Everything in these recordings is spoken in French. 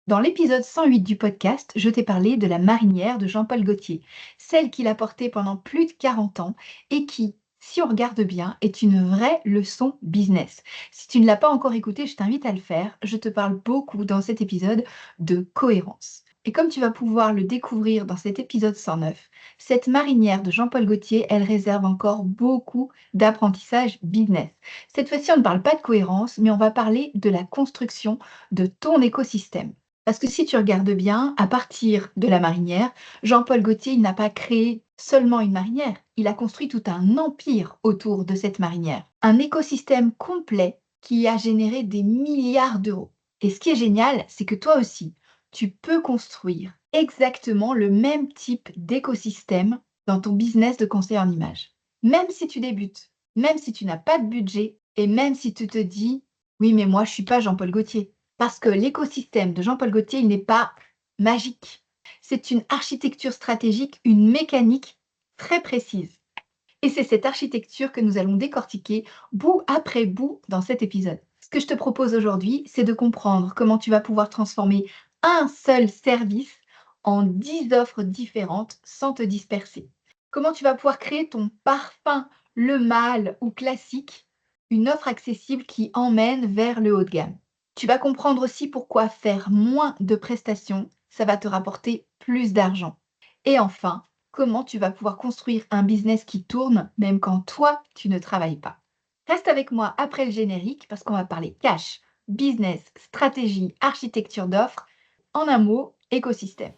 Dans l'épisode 108 du podcast, je t'ai parlé de la marinière de Jean-Paul Gaultier, celle qu'il a portée pendant plus de 40 ans et qui, si on regarde bien, est une vraie leçon business. Si tu ne l'as pas encore écoutée, je t'invite à le faire. Je te parle beaucoup dans cet épisode de cohérence. Et comme tu vas pouvoir le découvrir dans cet épisode 109, cette marinière de Jean-Paul Gaultier, elle réserve encore beaucoup d'apprentissage business. Cette fois-ci, on ne parle pas de cohérence, mais on va parler de la construction de ton écosystème. Parce que si tu regardes bien, à partir de la marinière, Jean-Paul Gaultier, il n'a pas créé seulement une marinière, il a construit tout un empire autour de cette marinière. Un écosystème complet qui a généré des milliards d'euros. Et ce qui est génial, c'est que toi aussi, tu peux construire exactement le même type d'écosystème dans ton business de conseil en images. Même si tu débutes, même si tu n'as pas de budget et même si tu te dis, oui, mais moi, je ne suis pas Jean-Paul Gaultier. Parce que l'écosystème de Jean-Paul Gaultier, il n'est pas magique. C'est une architecture stratégique, une mécanique très précise. Et c'est cette architecture que nous allons décortiquer bout après bout dans cet épisode. Ce que je te propose aujourd'hui, c'est de comprendre comment tu vas pouvoir transformer un seul service en 10 offres différentes sans te disperser. Comment tu vas pouvoir créer ton parfum, le mâle ou classique, une offre accessible qui emmène vers le haut de gamme. Tu vas comprendre aussi pourquoi faire moins de prestations, ça va te rapporter plus d'argent. Et enfin, comment tu vas pouvoir construire un business qui tourne même quand toi, tu ne travailles pas. Reste avec moi après le générique parce qu'on va parler cash, business, stratégie, architecture d'offres, en un mot, écosystème.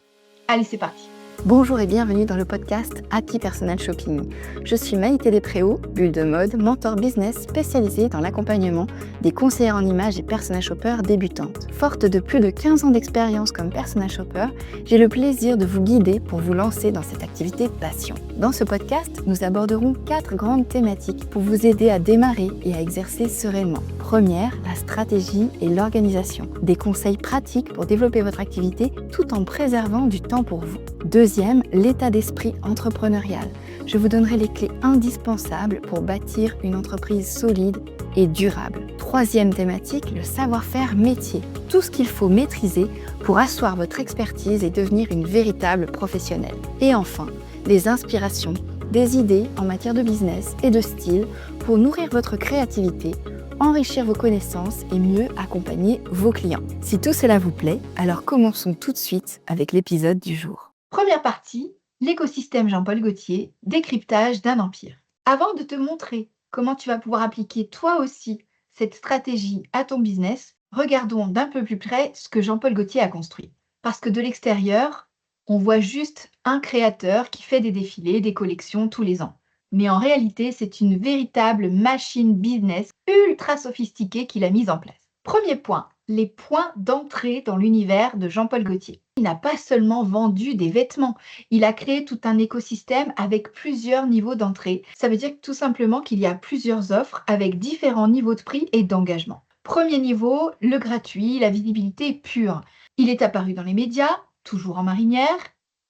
Allez, c'est parti. Bonjour et bienvenue dans le podcast Happy Personal Shopping. Je suis Maïté Despréaux, bulle de mode, mentor business spécialisée dans l'accompagnement des conseillères en images et personal shoppers débutantes. Forte de plus de 15 ans d'expérience comme personal shopper, j'ai le plaisir de vous guider pour vous lancer dans cette activité passion. Dans ce podcast, nous aborderons 4 grandes thématiques pour vous aider à démarrer et à exercer sereinement. Première, la stratégie et l'organisation. Des conseils pratiques pour développer votre activité tout en préservant du temps pour vous. Deuxième, l'état d'esprit entrepreneurial. Je vous donnerai les clés indispensables pour bâtir une entreprise solide et durable. Troisième thématique, le savoir-faire métier. Tout ce qu'il faut maîtriser pour asseoir votre expertise et devenir une véritable professionnelle. Et enfin, des inspirations, des idées en matière de business et de style pour nourrir votre créativité, enrichir vos connaissances et mieux accompagner vos clients. Si tout cela vous plaît, alors commençons tout de suite avec l'épisode du jour. Première partie, l'écosystème Jean-Paul Gaultier, décryptage d'un empire. Avant de te montrer comment tu vas pouvoir appliquer toi aussi cette stratégie à ton business, regardons d'un peu plus près ce que Jean-Paul Gaultier a construit. Parce que de l'extérieur, on voit juste un créateur qui fait des défilés, des collections tous les ans. Mais en réalité, c'est une véritable machine business ultra sophistiquée qu'il a mise en place. Premier point, les points d'entrée dans l'univers de Jean-Paul Gaultier. Il n'a pas seulement vendu des vêtements, il a créé tout un écosystème avec plusieurs niveaux d'entrée. Ça veut dire tout simplement qu'il y a plusieurs offres avec différents niveaux de prix et d'engagement. Premier niveau, le gratuit, la visibilité pure. Il est apparu dans les médias, toujours en marinière.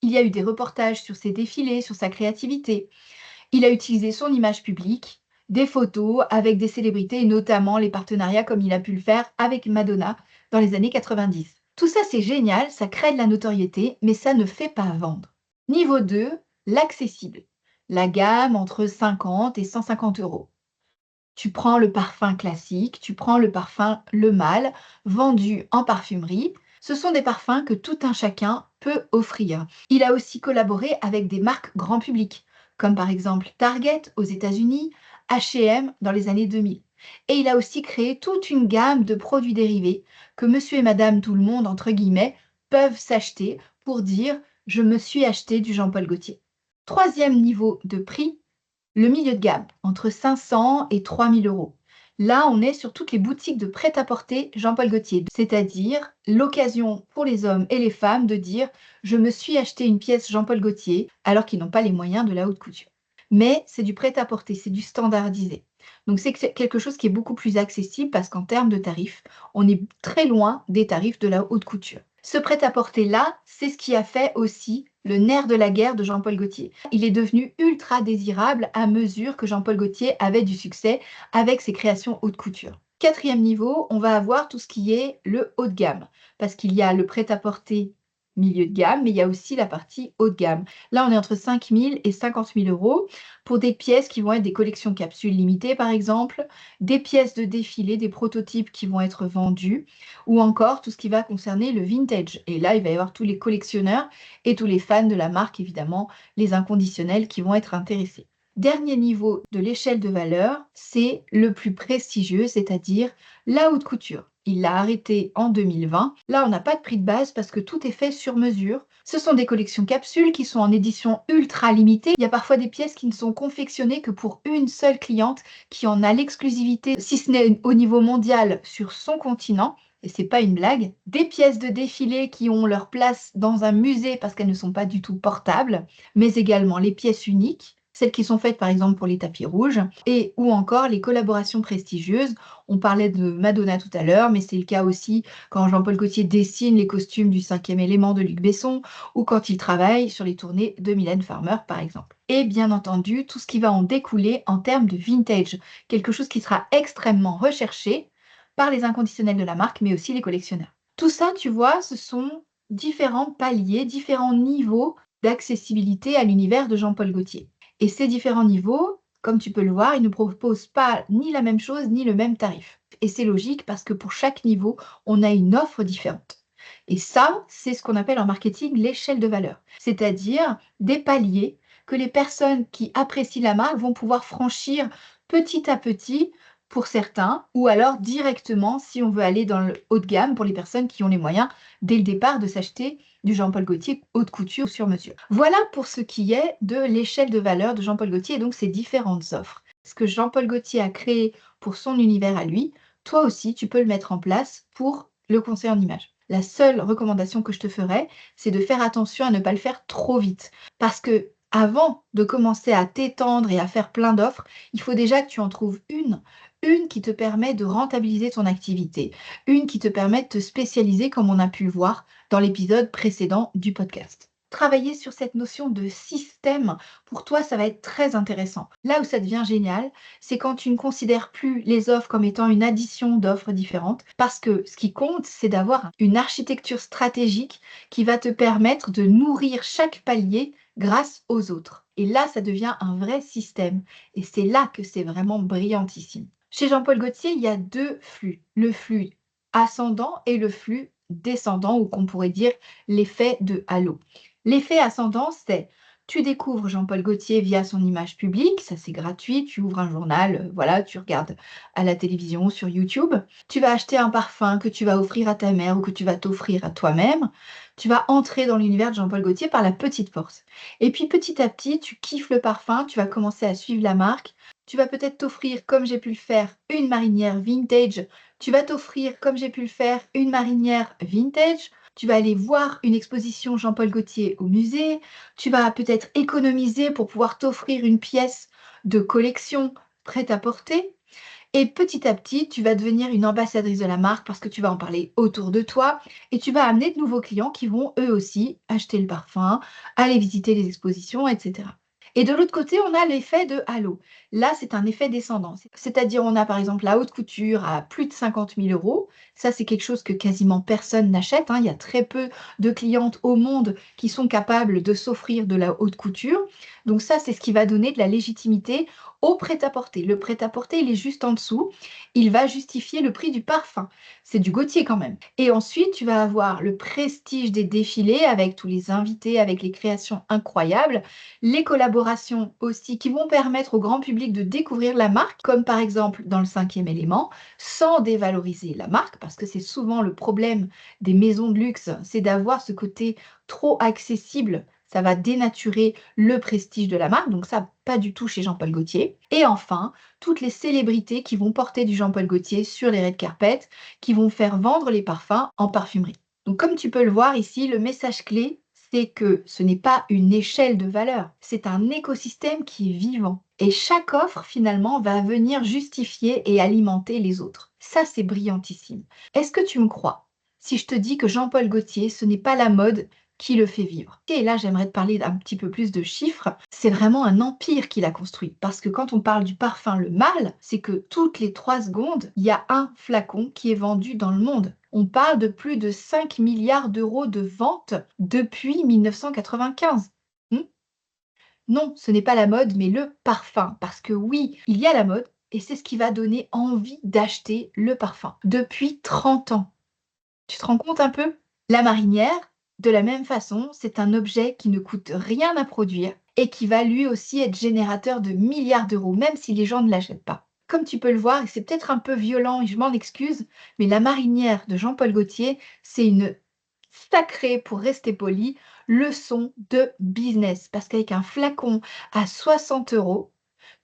Il y a eu des reportages sur ses défilés, sur sa créativité. Il a utilisé son image publique, des photos avec des célébrités et notamment les partenariats comme il a pu le faire avec Madonna dans les années 90. Tout ça, c'est génial, ça crée de la notoriété, mais ça ne fait pas vendre. Niveau 2, l'accessible. La gamme entre 50 et 150 euros. Tu prends le parfum classique, tu prends le parfum Le Mâle, vendu en parfumerie. Ce sont des parfums que tout un chacun peut offrir. Il a aussi collaboré avec des marques grand public, comme par exemple Target aux États-Unis, H&M dans les années 2000. Et il a aussi créé toute une gamme de produits dérivés que monsieur et madame tout le monde, entre guillemets, peuvent s'acheter pour dire « je me suis acheté du Jean-Paul Gaultier ». Troisième niveau de prix, le milieu de gamme, entre 500 et 3000 euros. Là, on est sur toutes les boutiques de prêt-à-porter Jean-Paul Gaultier, c'est-à-dire l'occasion pour les hommes et les femmes de dire « je me suis acheté une pièce Jean-Paul Gaultier » alors qu'ils n'ont pas les moyens de la haute couture. Mais c'est du prêt-à-porter, c'est du standardisé. Donc c'est quelque chose qui est beaucoup plus accessible parce qu'en termes de tarifs, on est très loin des tarifs de la haute couture. Ce prêt-à-porter-là, c'est ce qui a fait aussi le nerf de la guerre de Jean-Paul Gaultier. Il est devenu ultra désirable à mesure que Jean-Paul Gaultier avait du succès avec ses créations haute couture. Quatrième niveau, on va avoir tout ce qui est le haut de gamme, parce qu'il y a le prêt-à-porter milieu de gamme, mais il y a aussi la partie haut de gamme. Là, on est entre 5 000 et 50 000 euros pour des pièces qui vont être des collections capsules limitées, par exemple, des pièces de défilé, des prototypes qui vont être vendus, ou encore tout ce qui va concerner le vintage. Et là, il va y avoir tous les collectionneurs et tous les fans de la marque, évidemment, les inconditionnels qui vont être intéressés. Dernier niveau de l'échelle de valeur, c'est le plus prestigieux, c'est-à-dire la haute couture. Il l'a arrêté en 2020. Là, on n'a pas de prix de base parce que tout est fait sur mesure. Ce sont des collections capsules qui sont en édition ultra limitée. Il y a parfois des pièces qui ne sont confectionnées que pour une seule cliente qui en a l'exclusivité, si ce n'est au niveau mondial, sur son continent. Et c'est pas une blague. Des pièces de défilé qui ont leur place dans un musée parce qu'elles ne sont pas du tout portables, mais également les pièces uniques, celles qui sont faites par exemple pour les tapis rouges, et ou encore les collaborations prestigieuses. On parlait de Madonna tout à l'heure, mais c'est le cas aussi quand Jean-Paul Gaultier dessine les costumes du 5e élément de Luc Besson, ou quand il travaille sur les tournées de Mylène Farmer par exemple. Et bien entendu, tout ce qui va en découler en termes de vintage, quelque chose qui sera extrêmement recherché par les inconditionnels de la marque, mais aussi les collectionneurs. Tout ça, tu vois, ce sont différents paliers, différents niveaux d'accessibilité à l'univers de Jean-Paul Gaultier. Et ces différents niveaux, comme tu peux le voir, ils ne proposent pas ni la même chose ni le même tarif. Et c'est logique parce que pour chaque niveau, on a une offre différente. Et ça, c'est ce qu'on appelle en marketing l'échelle de valeur, c'est-à-dire des paliers que les personnes qui apprécient la marque vont pouvoir franchir petit à petit pour certains, ou alors directement si on veut aller dans le haut de gamme pour les personnes qui ont les moyens dès le départ de s'acheter du Jean-Paul Gaultier haute couture sur mesure. Voilà pour ce qui est de l'échelle de valeur de Jean-Paul Gaultier et donc ses différentes offres. Ce que Jean-Paul Gaultier a créé pour son univers à lui, toi aussi tu peux le mettre en place pour le conseil en images. La seule recommandation que je te ferais, c'est de faire attention à ne pas le faire trop vite. Parce que avant de commencer à t'étendre et à faire plein d'offres, il faut déjà que tu en trouves une qui te permet de rentabiliser ton activité, une qui te permet de te spécialiser comme on a pu le voir dans l'épisode précédent du podcast. Travailler sur cette notion de système, pour toi, ça va être très intéressant. Là où ça devient génial, c'est quand tu ne considères plus les offres comme étant une addition d'offres différentes, parce que ce qui compte, c'est d'avoir une architecture stratégique qui va te permettre de nourrir chaque palier grâce aux autres. Et là, ça devient un vrai système. Et c'est là que c'est vraiment brillantissime. Chez Jean-Paul Gaultier, il y a deux flux. Le flux ascendant et le flux descendant, ou qu'on pourrait dire l'effet de halo. L'effet ascendant, c'est tu découvres Jean-Paul Gaultier via son image publique, ça c'est gratuit, tu ouvres un journal, voilà, tu regardes à la télévision, sur YouTube. Tu vas acheter un parfum que tu vas offrir à ta mère ou que tu vas t'offrir à toi-même. Tu vas entrer dans l'univers de Jean-Paul Gaultier par la petite porte. Et puis petit à petit, tu kiffes le parfum, tu vas commencer à suivre la marque. Tu vas peut-être t'offrir, comme j'ai pu le faire, une marinière vintage. Tu vas t'offrir, comme j'ai pu le faire, une marinière vintage. Tu vas aller voir une exposition Jean-Paul Gaultier au musée. Tu vas peut-être économiser pour pouvoir t'offrir une pièce de collection prête à porter. Et petit à petit, tu vas devenir une ambassadrice de la marque parce que tu vas en parler autour de toi et tu vas amener de nouveaux clients qui vont eux aussi acheter le parfum, aller visiter les expositions, etc. Et de l'autre côté, on a l'effet de halo. Là, c'est un effet descendant. C'est-à-dire, on a par exemple la haute couture à plus de 50 000 euros. Ça, c'est quelque chose que quasiment personne n'achète, hein. Il y a très peu de clientes au monde qui sont capables de s'offrir de la haute couture. Donc ça, c'est ce qui va donner de la légitimité au prêt-à-porter. Le prêt-à-porter, il est juste en dessous. Il va justifier le prix du parfum. C'est du Gaultier quand même. Et ensuite, tu vas avoir le prestige des défilés avec tous les invités, avec les créations incroyables, les collaborations aussi qui vont permettre au grand public de découvrir la marque, comme par exemple dans le 5e élément, sans dévaloriser la marque, parce que c'est souvent le problème des maisons de luxe, c'est d'avoir ce côté trop accessible. Ça va dénaturer le prestige de la marque, donc ça, pas du tout chez Jean-Paul Gaultier. Et enfin, toutes les célébrités qui vont porter du Jean-Paul Gaultier sur les red carpets, qui vont faire vendre les parfums en parfumerie. Donc comme tu peux le voir ici, le message clé, c'est que ce n'est pas une échelle de valeur, c'est un écosystème qui est vivant. Et chaque offre, finalement, va venir justifier et alimenter les autres. Ça, c'est brillantissime. Est-ce que tu me crois si je te dis que Jean-Paul Gaultier, ce n'est pas la mode, qui le fait vivre. Et là, j'aimerais te parler d'un petit peu plus de chiffres. C'est vraiment un empire qu'il a construit. Parce que quand on parle du parfum Le Mâle, c'est que toutes les 3 secondes, il y a un flacon qui est vendu dans le monde. On parle de plus de 5 milliards d'euros de ventes depuis 1995. Hmm. Non, ce n'est pas la mode, mais le parfum. Parce que oui, il y a la mode, et c'est ce qui va donner envie d'acheter le parfum. Depuis 30 ans. Tu te rends compte un peu? La marinière, de la même façon, c'est un objet qui ne coûte rien à produire et qui va lui aussi être générateur de milliards d'euros, même si les gens ne l'achètent pas. Comme tu peux le voir, et c'est peut-être un peu violent et je m'en excuse, mais la marinière de Jean-Paul Gaultier, c'est une sacrée, pour rester poli, leçon de business. Parce qu'avec un flacon à 60 euros,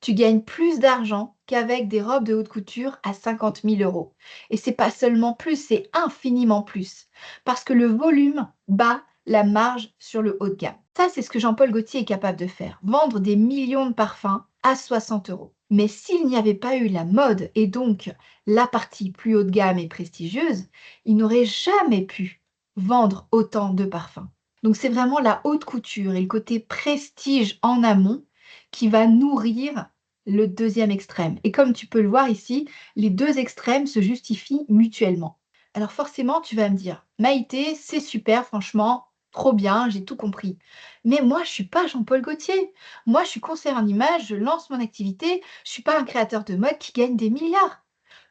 tu gagnes plus d'argent qu'avec des robes de haute couture à 50 000 euros. Et c'est pas seulement plus, c'est infiniment plus. Parce que le volume bat la marge sur le haut de gamme. Ça, c'est ce que Jean-Paul Gaultier est capable de faire. Vendre des millions de parfums à 60 euros. Mais s'il n'y avait pas eu la mode et donc la partie plus haut de gamme et prestigieuse, il n'aurait jamais pu vendre autant de parfums. Donc c'est vraiment la haute couture et le côté prestige en amont qui va nourrir le deuxième extrême. Et comme tu peux le voir ici, les deux extrêmes se justifient mutuellement. Alors forcément, tu vas me dire, Maïté, c'est super, franchement, trop bien, j'ai tout compris. Mais moi, je suis pas Jean-Paul Gaultier. Moi, je suis conseillère en image, je lance mon activité, je suis pas un créateur de mode qui gagne des milliards.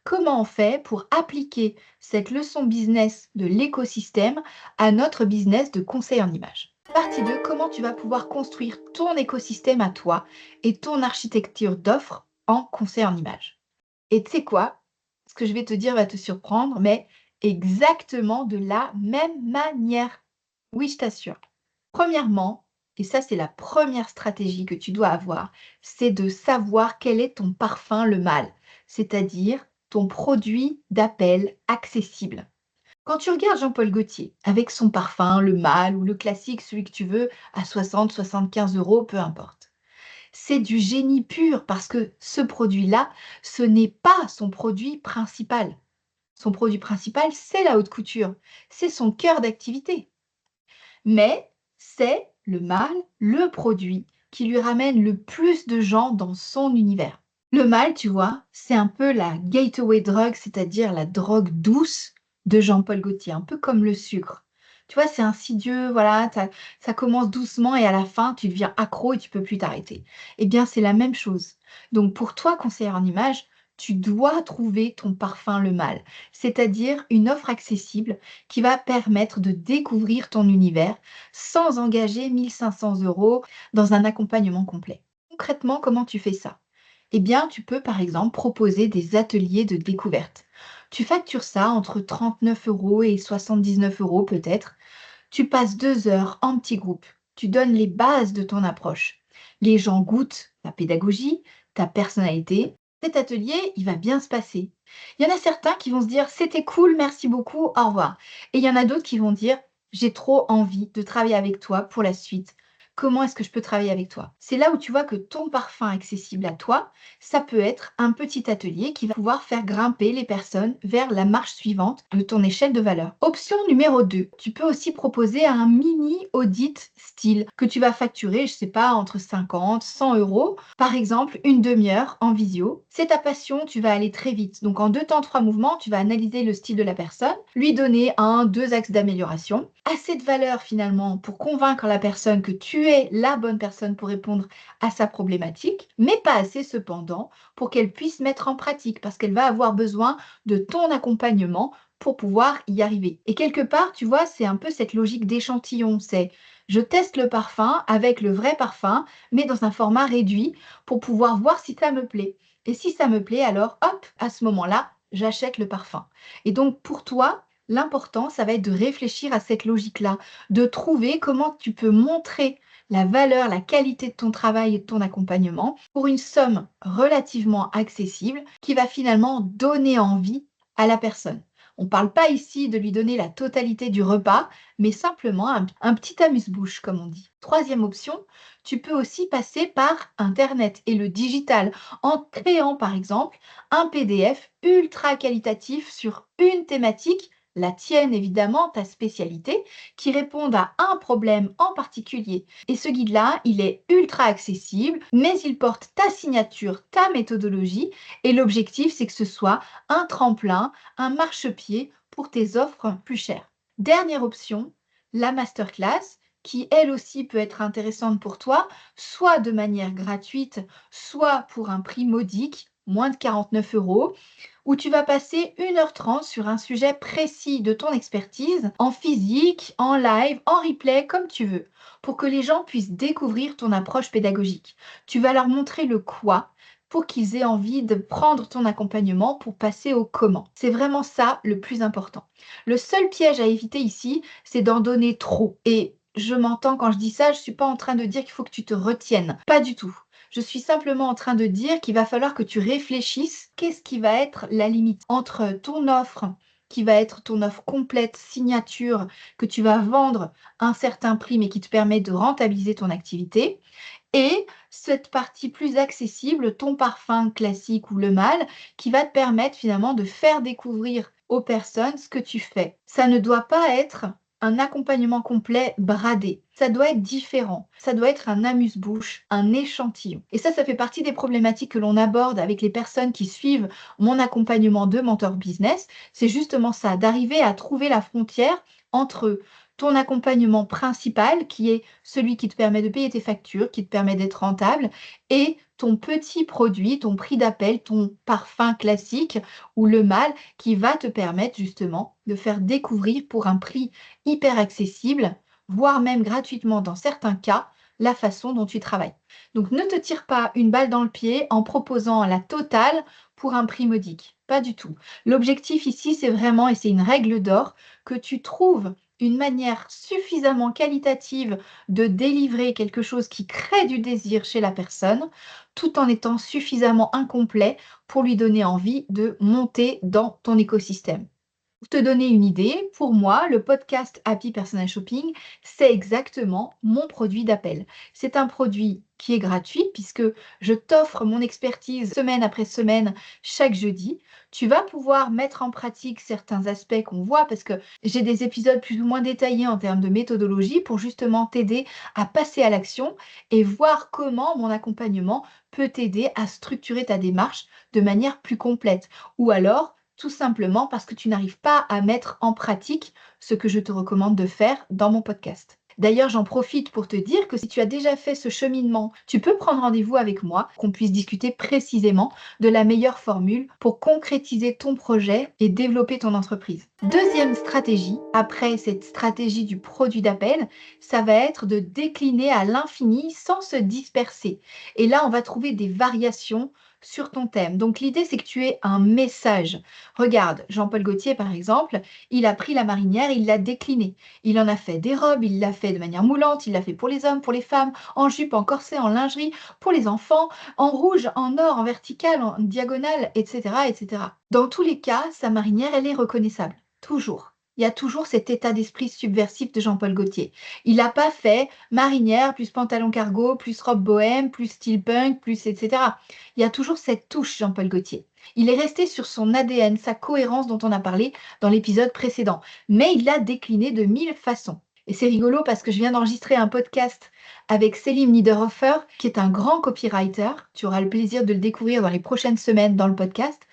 Comment on fait pour appliquer cette leçon business de l'écosystème à notre business de conseil en image? Partie 2, comment tu vas pouvoir construire ton écosystème à toi et ton architecture d'offres en conseil en image. Et tu sais quoi? Ce que je vais te dire va te surprendre, mais exactement de la même manière. Oui, je t'assure. Premièrement, et ça c'est la première stratégie que tu dois avoir, c'est de savoir quel est ton parfum le mâle, c'est-à-dire ton produit d'appel accessible. Quand tu regardes Jean-Paul Gaultier avec son parfum, le mâle ou le classique, celui que tu veux, à 60, 75 euros, peu importe. C'est du génie pur parce que ce produit-là, ce n'est pas son produit principal. Son produit principal, c'est la haute couture. C'est son cœur d'activité. Mais c'est le mâle, le produit qui lui ramène le plus de gens dans son univers. Le mâle, tu vois, c'est un peu la gateway drug, c'est-à-dire la drogue douce de Jean-Paul Gaultier, un peu comme le sucre. Tu vois, c'est insidieux, voilà, ça commence doucement et à la fin, tu deviens accro et tu peux plus t'arrêter. Eh bien, c'est la même chose. Donc, pour toi, conseillère en image, tu dois trouver ton parfum le mâle, c'est-à-dire une offre accessible qui va permettre de découvrir ton univers sans engager 1500 euros dans un accompagnement complet. Concrètement, comment tu fais ça? Eh bien, tu peux par exemple proposer des ateliers de découverte. Tu factures ça entre 39 euros et 79 euros peut-être. Tu passes 2 heures en petit groupe. Tu donnes les bases de ton approche. Les gens goûtent ta pédagogie, ta personnalité. Cet atelier, il va bien se passer. Il y en a certains qui vont se dire c'était cool, merci beaucoup, au revoir. Et il y en a d'autres qui vont dire j'ai trop envie de travailler avec toi pour la suite. Comment est-ce que je peux travailler avec toi? C'est là où tu vois que ton parfum accessible à toi, ça peut être un petit atelier qui va pouvoir faire grimper les personnes vers la marche suivante de ton échelle de valeur. Option numéro 2, tu peux aussi proposer un mini audit style que tu vas facturer, je sais pas, entre 50, 100 euros. Par exemple, une demi-heure en visio. C'est ta passion, tu vas aller très vite. Donc en 2 temps, 3 mouvements, tu vas analyser le style de la personne, lui donner 1, 2 axes d'amélioration. Assez de valeur finalement pour convaincre la personne que tu es la bonne personne pour répondre à sa problématique, mais pas assez cependant pour qu'elle puisse mettre en pratique parce qu'elle va avoir besoin de ton accompagnement pour pouvoir y arriver. Et quelque part, tu vois, c'est un peu cette logique d'échantillon. C'est je teste le parfum avec le vrai parfum, mais dans un format réduit pour pouvoir voir si ça me plaît. Et si ça me plaît, alors hop, à ce moment-là, j'achète le parfum. Et donc pour toi, l'important, ça va être de réfléchir à cette logique-là, de trouver comment tu peux montrer la valeur, la qualité de ton travail et de ton accompagnement pour une somme relativement accessible qui va finalement donner envie à la personne. On ne parle pas ici de lui donner la totalité du repas, mais simplement un petit amuse-bouche, comme on dit. Troisième option, tu peux aussi passer par Internet et le digital en créant par exemple un PDF ultra qualitatif sur une thématique la tienne évidemment, ta spécialité, qui répondent à un problème en particulier. Et ce guide-là, il est ultra accessible, mais il porte ta signature, ta méthodologie, et l'objectif, c'est que ce soit un tremplin, un marchepied pour tes offres plus chères. Dernière option, la masterclass, qui elle aussi peut être intéressante pour toi, soit de manière gratuite, soit pour un prix modique, moins de 49 euros, où tu vas passer 1h30 sur un sujet précis de ton expertise, en physique, en live, en replay, comme tu veux, pour que les gens puissent découvrir ton approche pédagogique. Tu vas leur montrer le quoi pour qu'ils aient envie de prendre ton accompagnement pour passer au comment. C'est vraiment ça le plus important. Le seul piège à éviter ici, c'est d'en donner trop. Et je m'entends quand je dis ça, je ne suis pas en train de dire qu'il faut que tu te retiennes. Pas du tout. Je suis simplement en train de dire qu'il va falloir que tu réfléchisses qu'est-ce qui va être la limite entre ton offre, qui va être ton offre complète, signature, que tu vas vendre à un certain prix, mais qui te permet de rentabiliser ton activité, et cette partie plus accessible, ton parfum classique ou le mâle, qui va te permettre finalement de faire découvrir aux personnes ce que tu fais. Ça ne doit pas être un accompagnement complet bradé. Ça doit être différent. Ça doit être un amuse-bouche, un échantillon. Et ça fait partie des problématiques que l'on aborde avec les personnes qui suivent mon accompagnement de mentor business. C'est justement ça, d'arriver à trouver la frontière entre ton accompagnement principal, qui est celui qui te permet de payer tes factures, qui te permet d'être rentable, et ton petit produit, ton prix d'appel, ton parfum classique ou le mâle qui va te permettre justement de faire découvrir pour un prix hyper accessible, voire même gratuitement dans certains cas, la façon dont tu travailles. Donc ne te tire pas une balle dans le pied en proposant la totale pour un prix modique. Pas du tout. L'objectif ici, c'est vraiment, et c'est une règle d'or, que tu trouves une manière suffisamment qualitative de délivrer quelque chose qui crée du désir chez la personne, tout en étant suffisamment incomplet pour lui donner envie de monter dans ton écosystème. Pour te donner une idée, pour moi, le podcast Happy Personal Shopping, c'est exactement mon produit d'appel. C'est un produit qui est gratuit puisque je t'offre mon expertise semaine après semaine, chaque jeudi. Tu vas pouvoir mettre en pratique certains aspects qu'on voit parce que j'ai des épisodes plus ou moins détaillés en termes de méthodologie pour justement t'aider à passer à l'action et voir comment mon accompagnement peut t'aider à structurer ta démarche de manière plus complète. Ou alors, tout simplement parce que tu n'arrives pas à mettre en pratique ce que je te recommande de faire dans mon podcast. D'ailleurs, j'en profite pour te dire que si tu as déjà fait ce cheminement, tu peux prendre rendez-vous avec moi, qu'on puisse discuter précisément de la meilleure formule pour concrétiser ton projet et développer ton entreprise. Deuxième stratégie, après cette stratégie du produit d'appel, ça va être de décliner à l'infini sans se disperser. Et là, on va trouver des variations sur ton thème. Donc l'idée, c'est que tu aies un message. Regarde, Jean-Paul Gaultier, par exemple, il a pris la marinière, il l'a déclinée. Il en a fait des robes, il l'a fait de manière moulante, il l'a fait pour les hommes, pour les femmes, en jupe, en corset, en lingerie, pour les enfants, en rouge, en or, en vertical, en diagonale, etc., etc. Dans tous les cas, sa marinière, elle est reconnaissable. Toujours. Il y a toujours cet état d'esprit subversif de Jean-Paul Gaultier. Il n'a pas fait marinière plus pantalon cargo, plus robe bohème, plus style punk, plus etc. Il y a toujours cette touche Jean-Paul Gaultier. Il est resté sur son ADN, sa cohérence dont on a parlé dans l'épisode précédent, mais il l'a décliné de 1000 façons. Et c'est rigolo parce que je viens d'enregistrer un podcast avec Selim Niederhofer, qui est un grand copywriter. Tu auras le plaisir de le découvrir dans les prochaines semaines dans le podcast.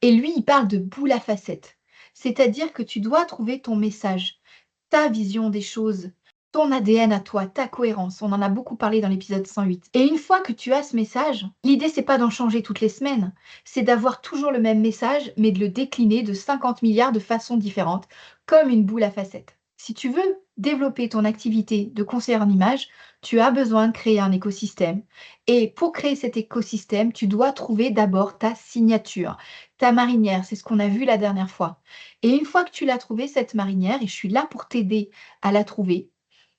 Et lui, il parle de boule à facettes. C'est-à-dire que tu dois trouver ton message, ta vision des choses, ton ADN à toi, ta cohérence. On en a beaucoup parlé dans l'épisode 108. Et une fois que tu as ce message, l'idée, c'est pas d'en changer toutes les semaines. C'est d'avoir toujours le même message, mais de le décliner de 50 milliards de façons différentes, comme une boule à facettes. Si tu veux développer ton activité de conseiller en image, tu as besoin de créer un écosystème. Et pour créer cet écosystème, tu dois trouver d'abord ta signature, ta marinière. C'est ce qu'on a vu la dernière fois. Et une fois que tu l'as trouvée, cette marinière, et je suis là pour t'aider à la trouver,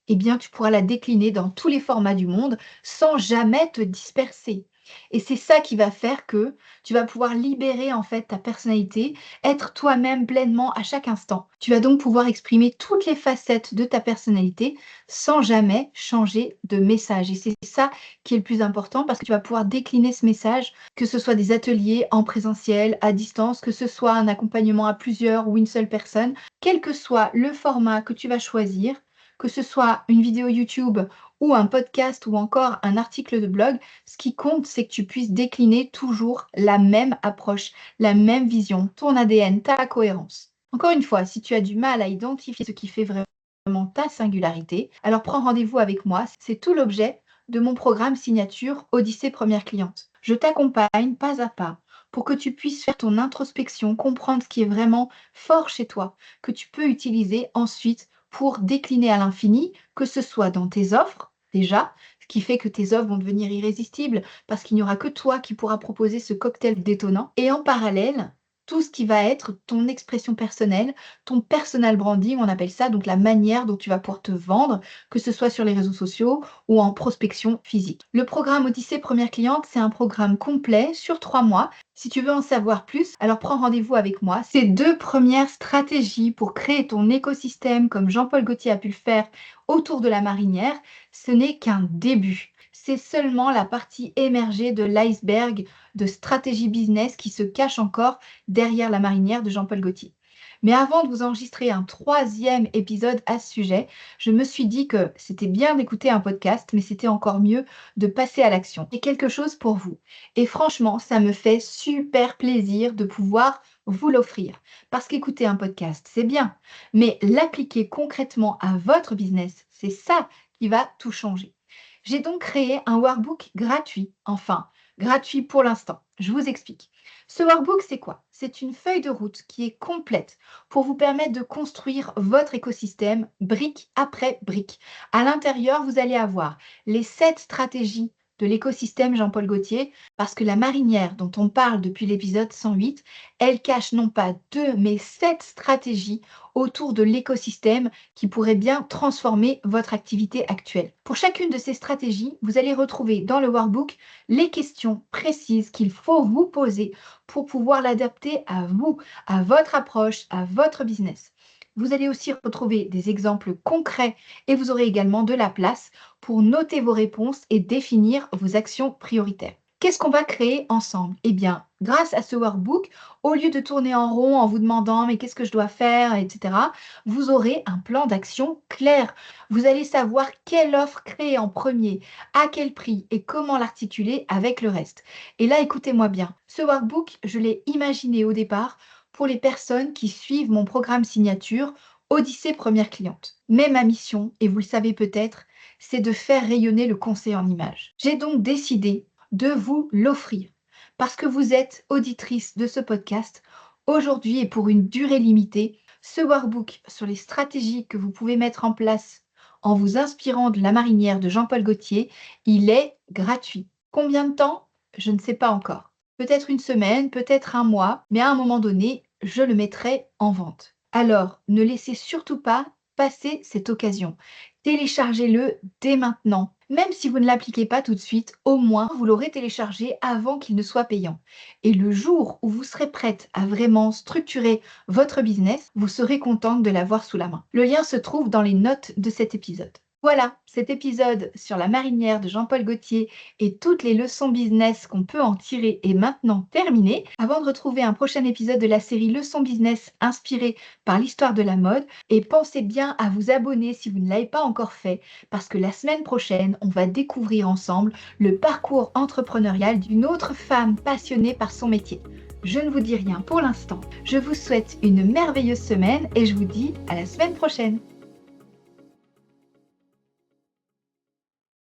eh bien, tu pourras la décliner dans tous les formats du monde sans jamais te disperser. Et c'est ça qui va faire que tu vas pouvoir libérer en fait ta personnalité, être toi-même pleinement à chaque instant. Tu vas donc pouvoir exprimer toutes les facettes de ta personnalité sans jamais changer de message. Et c'est ça qui est le plus important parce que tu vas pouvoir décliner ce message, que ce soit des ateliers en présentiel, à distance, que ce soit un accompagnement à plusieurs ou une seule personne, quel que soit le format que tu vas choisir, que ce soit une vidéo YouTube ou un podcast ou encore un article de blog, ce qui compte, c'est que tu puisses décliner toujours la même approche, la même vision, ton ADN, ta cohérence. Encore une fois, si tu as du mal à identifier ce qui fait vraiment ta singularité, alors prends rendez-vous avec moi. C'est tout l'objet de mon programme signature Odyssée Première Cliente. Je t'accompagne pas à pas pour que tu puisses faire ton introspection, comprendre ce qui est vraiment fort chez toi, que tu peux utiliser ensuite pour décliner à l'infini, que ce soit dans tes offres, déjà, ce qui fait que tes offres vont devenir irrésistibles parce qu'il n'y aura que toi qui pourras proposer ce cocktail détonnant. Et en parallèle, tout ce qui va être ton expression personnelle, ton personal branding, on appelle ça, donc la manière dont tu vas pouvoir te vendre, que ce soit sur les réseaux sociaux ou en prospection physique. Le programme Odyssée Première Cliente, c'est un programme complet sur 3 mois. Si tu veux en savoir plus, alors prends rendez-vous avec moi. Ces 2 premières stratégies pour créer ton écosystème, comme Jean-Paul Gaultier a pu le faire autour de la marinière, ce n'est qu'un début. C'est seulement la partie émergée de l'iceberg de stratégie business qui se cache encore derrière la marinière de Jean-Paul Gaultier. Mais avant de vous enregistrer un 3e épisode à ce sujet, je me suis dit que c'était bien d'écouter un podcast, mais c'était encore mieux de passer à l'action. J'ai quelque chose pour vous. Et franchement, ça me fait super plaisir de pouvoir vous l'offrir. Parce qu'écouter un podcast, c'est bien, mais l'appliquer concrètement à votre business, c'est ça qui va tout changer. J'ai donc créé un workbook gratuit, enfin, gratuit pour l'instant. Je vous explique. Ce workbook, c'est quoi? C'est une feuille de route qui est complète pour vous permettre de construire votre écosystème brique après brique. À l'intérieur, vous allez avoir les 7 stratégies de l'écosystème Jean-Paul Gaultier, parce que la marinière dont on parle depuis l'épisode 108, elle cache non pas 2, mais 7 stratégies autour de l'écosystème qui pourraient bien transformer votre activité actuelle. Pour chacune de ces stratégies, vous allez retrouver dans le workbook les questions précises qu'il faut vous poser pour pouvoir l'adapter à vous, à votre approche, à votre business. Vous allez aussi retrouver des exemples concrets et vous aurez également de la place pour noter vos réponses et définir vos actions prioritaires. Qu'est-ce qu'on va créer ensemble? Eh bien, grâce à ce workbook, au lieu de tourner en rond en vous demandant mais qu'est-ce que je dois faire, etc., vous aurez un plan d'action clair. Vous allez savoir quelle offre créer en premier, à quel prix et comment l'articuler avec le reste. Et là, écoutez-moi bien, ce workbook, je l'ai imaginé au départ pour les personnes qui suivent mon programme signature Odyssée Première Cliente. Mais ma mission, et vous le savez peut-être, c'est de faire rayonner le conseil en images. J'ai donc décidé de vous l'offrir parce que vous êtes auditrice de ce podcast aujourd'hui et pour une durée limitée. Ce workbook sur les stratégies que vous pouvez mettre en place en vous inspirant de la marinière de Jean-Paul Gaultier, il est gratuit. Combien de temps? Je ne sais pas encore. Peut-être une semaine, peut-être un mois, mais à un moment donné, je le mettrai en vente. Alors, ne laissez surtout pas passer cette occasion. Téléchargez-le dès maintenant. Même si vous ne l'appliquez pas tout de suite, au moins vous l'aurez téléchargé avant qu'il ne soit payant. Et le jour où vous serez prête à vraiment structurer votre business, vous serez contente de l'avoir sous la main. Le lien se trouve dans les notes de cet épisode. Voilà, cet épisode sur la marinière de Jean-Paul Gaultier et toutes les leçons business qu'on peut en tirer est maintenant terminé. Avant de retrouver un prochain épisode de la série Leçons business inspirée par l'histoire de la mode, et pensez bien à vous abonner si vous ne l'avez pas encore fait, parce que la semaine prochaine, on va découvrir ensemble le parcours entrepreneurial d'une autre femme passionnée par son métier. Je ne vous dis rien pour l'instant. Je vous souhaite une merveilleuse semaine et je vous dis à la semaine prochaine.